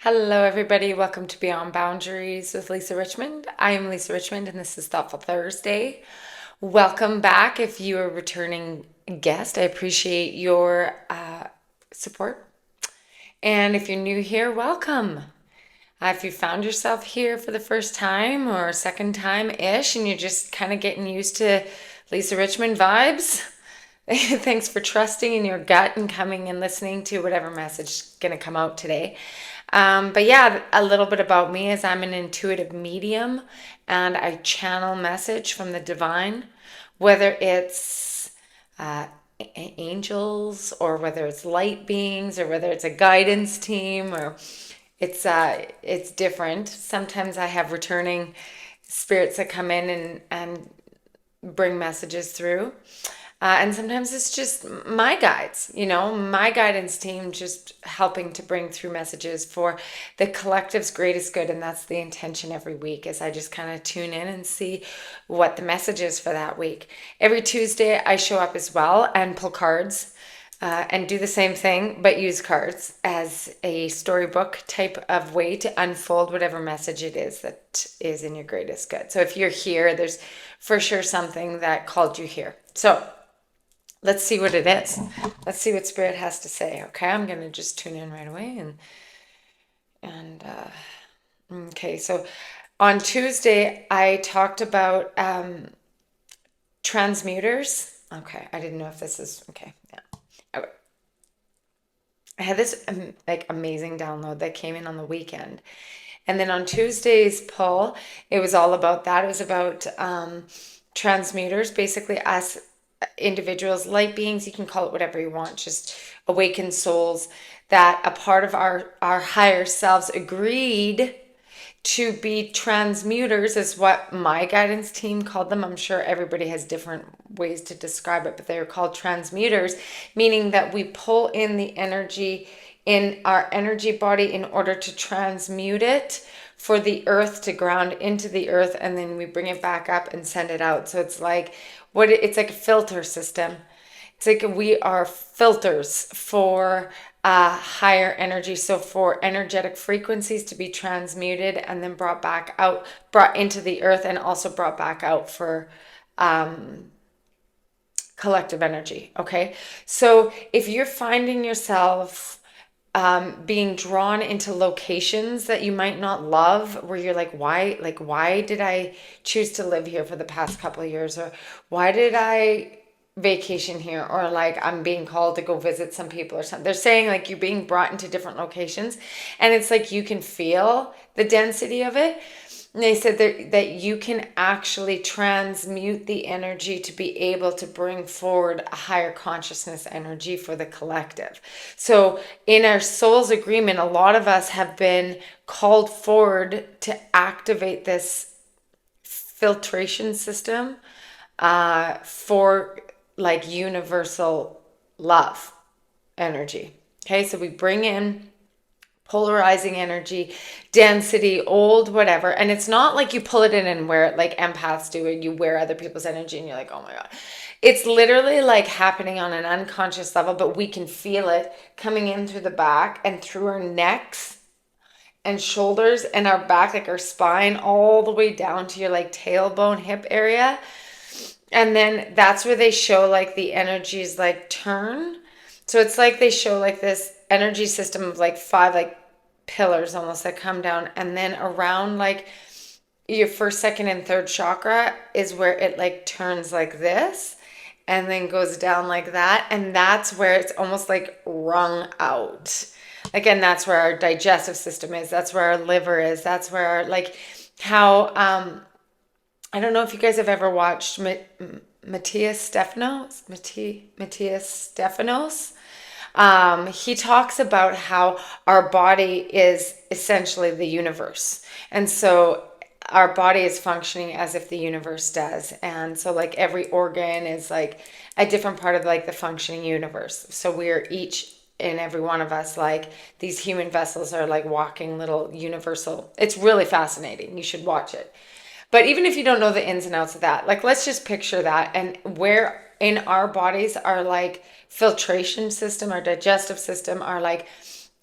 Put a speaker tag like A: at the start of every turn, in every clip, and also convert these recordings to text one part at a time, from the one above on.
A: Hello, everybody. Welcome to Beyond Boundaries with Lisa Richmond. I am Lisa Richmond, and this is Thoughtful Thursday. Welcome back. If you are a returning guest, I appreciate your support. And if you're new here, welcome. If you found yourself here for the first time or second time ish, and you're just kind of getting used to Lisa Richmond vibes, thanks for trusting in your gut and coming and listening to whatever message is going to come out today. But yeah, a little bit about me is I'm an intuitive medium and I channel message from the divine, whether it's angels or whether it's light beings or whether it's a guidance team or it's different. Sometimes I have returning spirits that come in and bring messages through. And sometimes it's just my guides, my guidance team just helping to bring through messages for the collective's greatest good. And that's the intention every week is I just kind of tune in and see what the message is for that week. Every Tuesday I show up as well and pull cards and do the same thing, but use cards as a storybook type of way to unfold whatever message it is that is in your greatest good. So if you're here, there's for sure something that called you here. So let's see what it is. Let's see what Spirit has to say. Okay, I'm gonna just tune in right away and okay. So on Tuesday I talked about transmuters. Okay, I didn't know if this is okay. Yeah, I had this like amazing download that came in on the weekend, and then on Tuesday's pull, it was all about that. It was about transmuters, basically us individuals, light beings, you can call it whatever you want, just awakened souls that a part of our higher selves agreed to be transmuters is what my guidance team called them. I'm sure everybody has different ways to describe it, but they were called transmuters, meaning that we pull in the energy in our energy body in order to transmute it for the earth to ground into the earth, and then we bring it back up and send it out. So it's like it's like a filter system. It's like we are filters for higher energy. So for energetic frequencies to be transmuted and then brought back out, brought into the earth, and also brought back out for collective energy. Okay. So if you're finding yourself being drawn into locations that you might not love, where you're like, why did I choose to live here for the past couple of years? Or why did I vacation here? Or like, I'm being called to go visit some people or something. They're saying like you're being brought into different locations and it's like you can feel the density of it. And they said that you can actually transmute the energy to be able to bring forward a higher consciousness energy for the collective. So in our soul's agreement, a lot of us have been called forward to activate this filtration system for like universal love energy. Okay, so we bring in polarizing energy, density, old, whatever. And it's not like you pull it in and wear it like empaths do, and you wear other people's energy and you're like, oh my God. It's literally like happening on an unconscious level, but we can feel it coming in through the back and through our necks and shoulders and our back, like our spine, all the way down to your like tailbone, hip area. And then that's where they show like the energies like turn. So it's like they show like this energy system of like 5 like pillars almost that come down, and then around like your first, second, and third chakra is where it like turns like this and then goes down like that, and that's where it's almost like wrung out. Again, that's where our digestive system is, that's where our liver is, that's where our like how I don't know if you guys have ever watched Matthias Stefanos. He talks about how our body is essentially the universe. And so our body is functioning as if the universe does. And so like every organ is like a different part of like the functioning universe. So we're each and every one of us, like these human vessels are like walking little universal. It's really fascinating. You should watch it. But even if you don't know the ins and outs of that, like let's just picture that, and where in our bodies our like filtration system, our digestive system, our like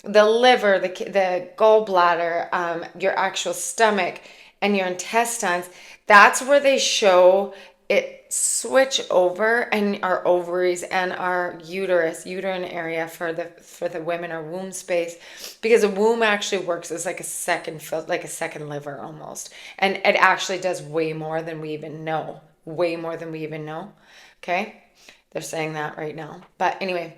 A: the liver, the gallbladder, your actual stomach, and your intestines, that's where they show it switch over, and our ovaries and our uterine area for the women, our womb space, because a womb actually works as like a second like a second liver almost, and it actually does way more than we even know, way more than we even know. Okay, they're saying that right now, but anyway,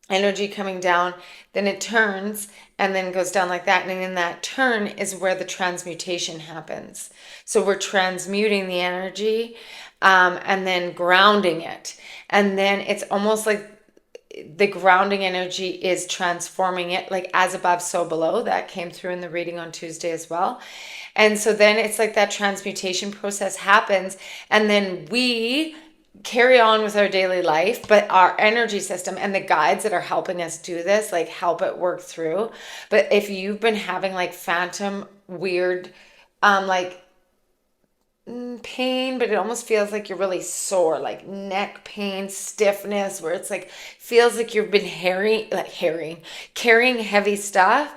A: energy coming down, then it turns and then goes down like that. And in that turn is where the transmutation happens. So we're transmuting the energy, and then grounding it. And then it's almost like the grounding energy is transforming it, like as above, so below. That came through in the reading on Tuesday as well. And so then it's like that transmutation process happens. And then we carry on with our daily life, but our energy system and the guides that are helping us do this, like help it work through. But if you've been having like phantom weird, like pain, but it almost feels like you're really sore, like neck pain, stiffness, where it's like feels like you've been carrying heavy stuff.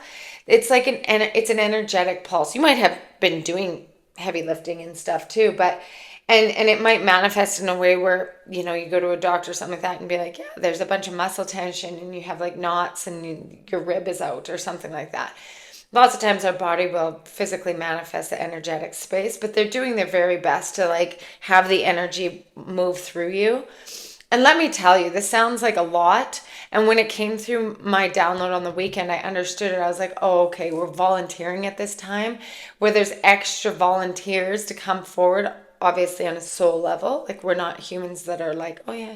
A: It's like it's an energetic pulse. You might have been doing heavy lifting and stuff too, but and it might manifest in a way where, you go to a doctor or something like that and be like, yeah, there's a bunch of muscle tension and you have like knots and your rib is out or something like that. Lots of times our body will physically manifest the energetic space, but they're doing their very best to like have the energy move through you. And let me tell you, this sounds like a lot. And when it came through my download on the weekend, I understood it. I was like, oh, okay, we're volunteering at this time where there's extra volunteers to come forward, obviously on a soul level. Like, we're not humans that are like, oh yeah,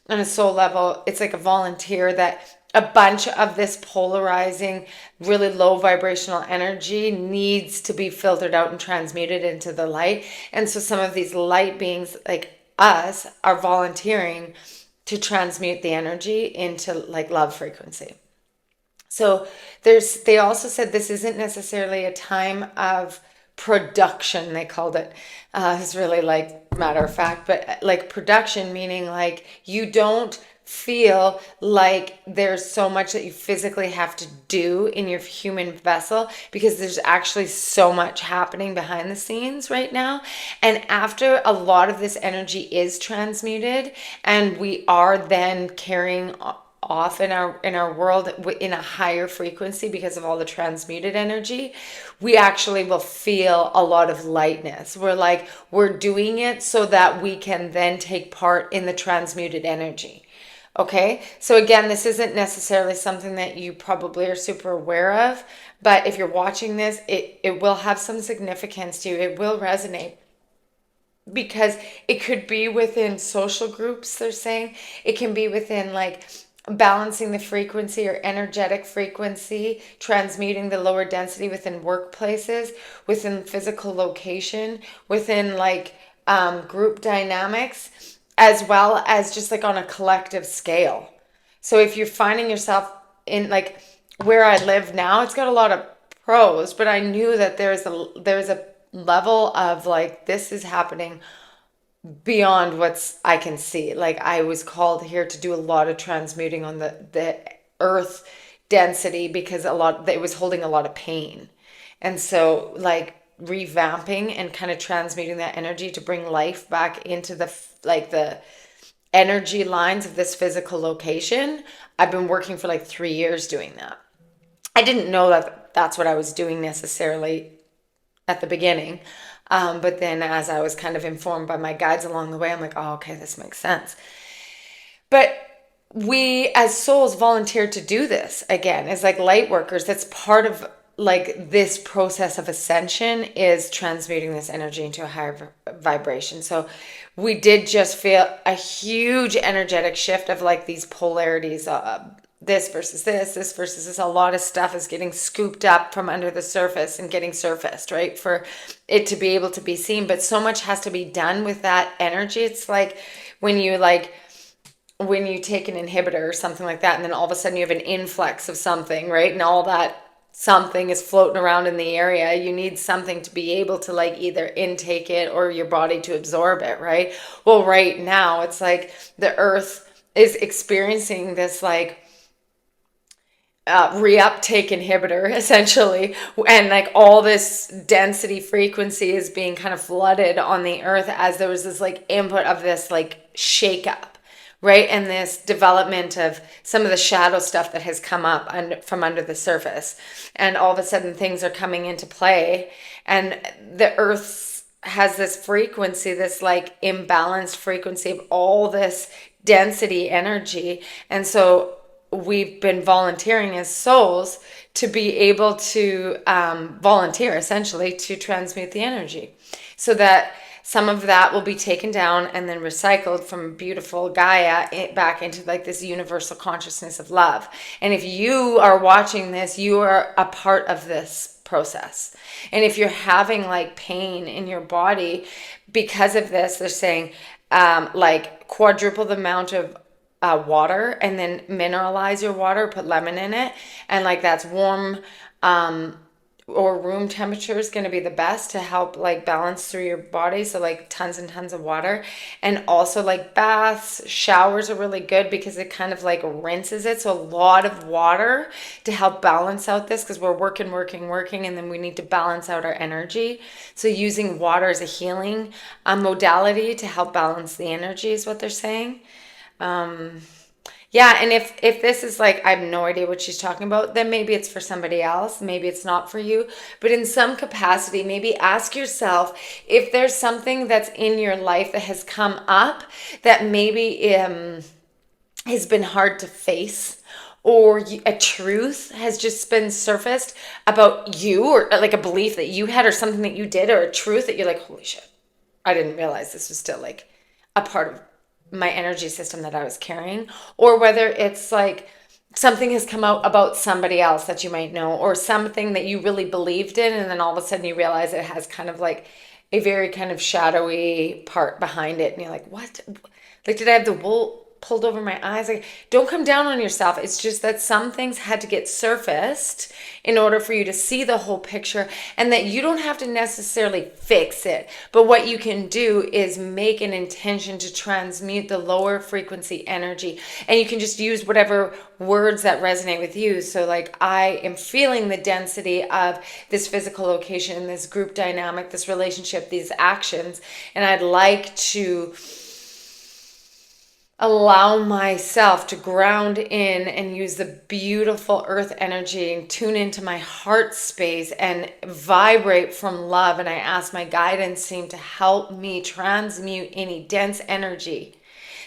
A: on a soul level. It's like a volunteer that a bunch of this polarizing, really low vibrational energy needs to be filtered out and transmuted into the light. And so some of these light beings like us are volunteering to transmute the energy into like love frequency. So they also said this isn't necessarily a time of production, they called it. It's really like matter of fact, but like production, meaning like you don't feel like there's so much that you physically have to do in your human vessel, because there's actually so much happening behind the scenes right now. And after a lot of this energy is transmuted and we are then carrying off in our world in a higher frequency because of all the transmuted energy, we actually will feel a lot of lightness. We're doing it so that we can then take part in the transmuted energy. Okay, so again, this isn't necessarily something that you probably are super aware of, but if you're watching this, it will have some significance to you. It will resonate, because it could be within social groups, they're saying. It can be within like balancing the frequency or energetic frequency, transmuting the lower density within workplaces, within physical location, within like group dynamics, as well as just like on a collective scale. So if you're finding yourself in like where I live now, it's got a lot of pros, but I knew that there's a level of like, this is happening beyond what's I can see. Like, I was called here to do a lot of transmuting on the earth density, because it was holding a lot of pain. And so like revamping and kind of transmuting that energy to bring life back into the energy lines of this physical location. I've been working for like 3 years doing that. I didn't know that that's what I was doing necessarily at the beginning. But then as I was kind of informed by my guides along the way, I'm like, oh, okay, this makes sense. But we as souls volunteered to do this again as like light workers. That's part of like this process of ascension, is transmuting this energy into a higher vibration. So we did just feel a huge energetic shift of like these polarities, this versus this versus this. A lot of stuff is getting scooped up from under the surface and getting surfaced, right? For it to be able to be seen. But so much has to be done with that energy. It's like when you take an inhibitor or something like that, and then all of a sudden you have an influx of something, right? And all that something is floating around in the area. You need something to be able to like either intake it or your body to absorb it, right? Well, right now it's like the earth is experiencing this like reuptake inhibitor essentially, and like all this density frequency is being kind of flooded on the earth as there was this like input of this like shakeup, right? And this development of some of the shadow stuff that has come up from under the surface, and all of a sudden things are coming into play, and the earth has this frequency, this like imbalanced frequency of all this density energy. And so we've been volunteering as souls to be able to volunteer essentially to transmute the energy, so that some of that will be taken down and then recycled from beautiful Gaia back into like this universal consciousness of love. And if you are watching this, you are a part of this process. And if you're having like pain in your body because of this, they're saying like quadruple the amount of water, and then mineralize your water, put lemon in it, and like that's warm or room temperature is going to be the best to help like balance through your body. So like tons and tons of water, and also like baths, showers are really good because it kind of like rinses it. So a lot of water to help balance out this, because we're working, and then we need to balance out our energy. So using water as a healing modality to help balance the energy is what they're saying. Yeah, and if this is like, I have no idea what she's talking about, then maybe it's for somebody else, maybe it's not for you. But in some capacity, maybe ask yourself if there's something that's in your life that has come up that maybe has been hard to face, or a truth has just been surfaced about you, or like a belief that you had, or something that you did, or a truth that you're like, holy shit, I didn't realize this was still like a part of my energy system that I was carrying. Or whether it's like something has come out about somebody else that you might know, or something that you really believed in, and then all of a sudden you realize it has kind of like a very kind of shadowy part behind it, and you're like, what? Like, did I have the wool pulled over my eyes? Like, don't come down on yourself. It's just that some things had to get surfaced in order for you to see the whole picture, and that you don't have to necessarily fix it. But what you can do is make an intention to transmute the lower frequency energy, and you can just use whatever words that resonate with you. So like, I am feeling the density of this physical location, this group dynamic, this relationship, these actions, and I'd like to allow myself to ground in and use the beautiful earth energy and tune into my heart space and vibrate from love. And I ask my guidance team to help me transmute any dense energy.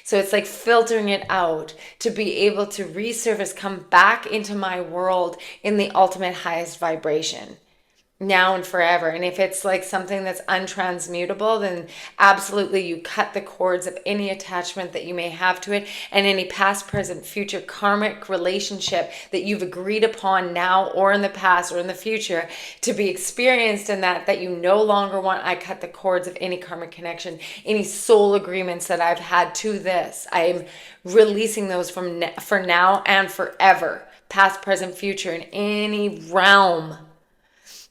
A: So it's like filtering it out to be able to resurface, come back into my world in the ultimate highest vibration, now and forever. And if it's like something that's untransmutable, then absolutely you cut the cords of any attachment that you may have to it, and any past, present, future karmic relationship that you've agreed upon now or in the past or in the future to be experienced in that you no longer want. I cut the cords of any karmic connection, any soul agreements that I've had to this. I'm releasing those for now and forever, past, present, future, in any realm,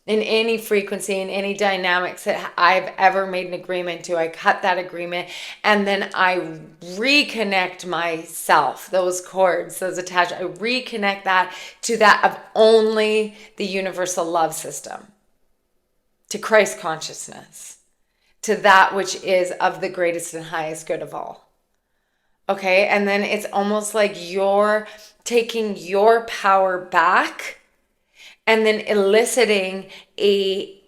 A: in any frequency, in any dynamics that I've ever made an agreement to. I cut that agreement, and then I reconnect myself, those cords, those attachments, I reconnect that to that of only the universal love system, to Christ consciousness, to that which is of the greatest and highest good of all. Okay, and then it's almost like you're taking your power back, and then eliciting a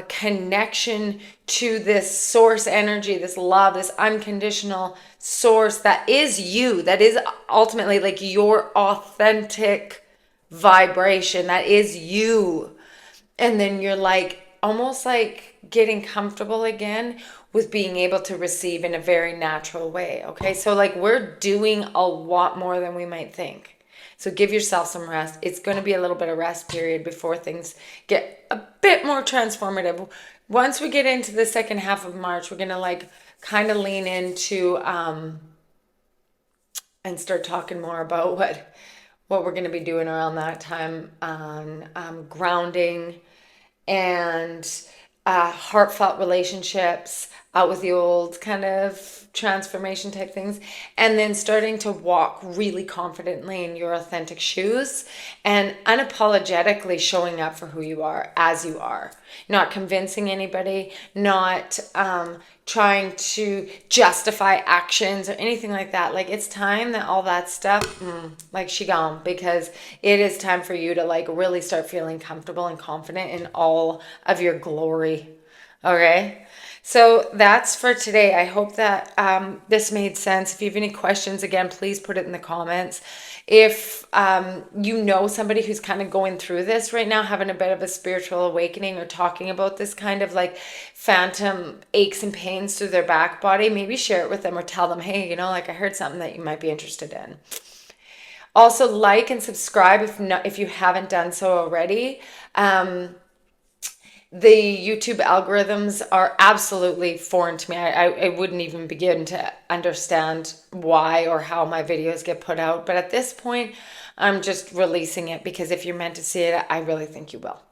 A: connection to this source energy, this love, this unconditional source that is you, that is ultimately like your authentic vibration, that is you. And then you're like almost like getting comfortable again with being able to receive in a very natural way. Okay, so like, we're doing a lot more than we might think. So give yourself some rest. It's going to be a little bit of rest period before things get a bit more transformative. Once we get into the second half of March, we're going to like kind of lean into and start talking more about what we're going to be doing around that time on grounding and heartfelt relationships, out with the old kind of transformation type things, and then starting to walk really confidently in your authentic shoes and unapologetically showing up for who you are as you are, not convincing anybody, not trying to justify actions or anything like that. Like, it's time that all that stuff, like, she gone, because it is time for you to like really start feeling comfortable and confident in all of your glory. Okay. So that's for today. I hope that this made sense. If you have any questions, again, please put it in the comments. If you know somebody who's kind of going through this right now, having a bit of a spiritual awakening, or talking about this kind of like phantom aches and pains through their back body, maybe share it with them or tell them, hey, you know, like, I heard something that you might be interested in. Also, like and subscribe if you haven't done so already. The YouTube algorithms are absolutely foreign to me. I wouldn't even begin to understand why or how my videos get put out. But at this point, I'm just releasing it because if you're meant to see it, I really think you will.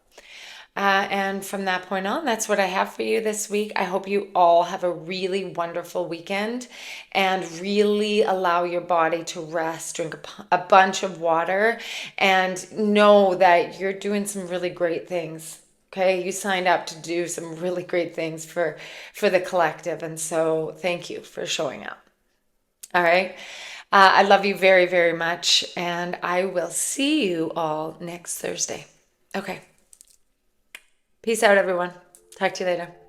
A: And from that point on, that's what I have for you this week. I hope you all have a really wonderful weekend and really allow your body to rest, drink a bunch of water, and know that you're doing some really great things. Okay, you signed up to do some really great things for the collective, and so thank you for showing up. All right. I love you very, very much, and I will see you all next Thursday. Okay. Peace out, everyone. Talk to you later.